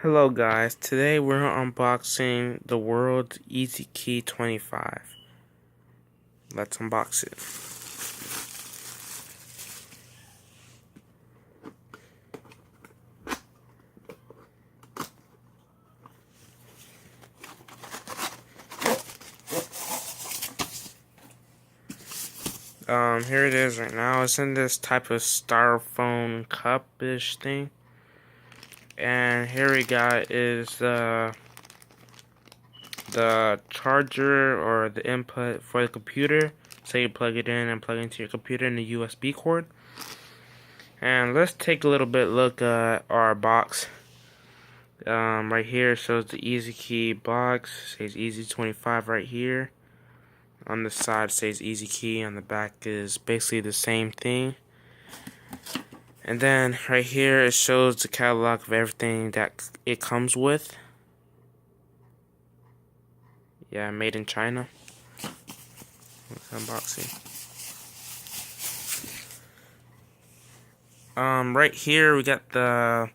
Hello guys, today we're unboxing the World EasyKey 25. Let's unbox it. Here it is right now. It's in this type of styrofoam cup-ish thing. And here we got is the charger or the input for the computer. So you plug it in and plug into your computer in the USB cord. And let's take a little bit look at our box. Right here shows the EasyKey box. It says Easy 25 right here. On the side it says EasyKey. On the back is basically the same thing. And then right here it shows the catalog of everything that it comes with. Yeah, made in China. Let's unboxing. Right here we got the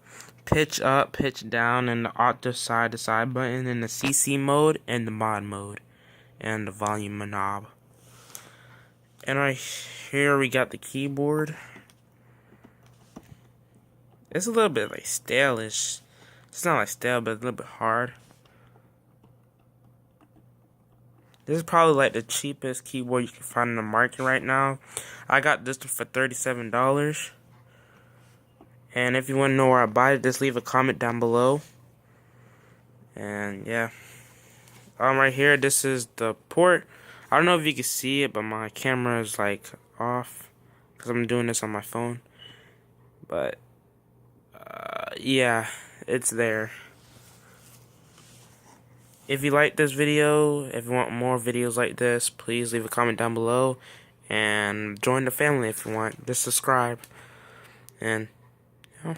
pitch up, pitch down, and the auto side to side button, and the CC mode and the mod mode, and the volume knob. And right here we got the keyboard. It's a little bit like stale-ish. It's not like stale, but it's a little bit hard. This is probably like the cheapest keyboard you can find in the market right now. I got this one for $37. And if you want to know where I buy it, just leave a comment down below. And yeah. Right here, this is the port. I don't know if you can see it, but my camera is like off because I'm doing this on my phone. But yeah, it's there. If you like this video, if you want more videos like this, please leave a comment down below and join the family if you want. Just subscribe. And yeah.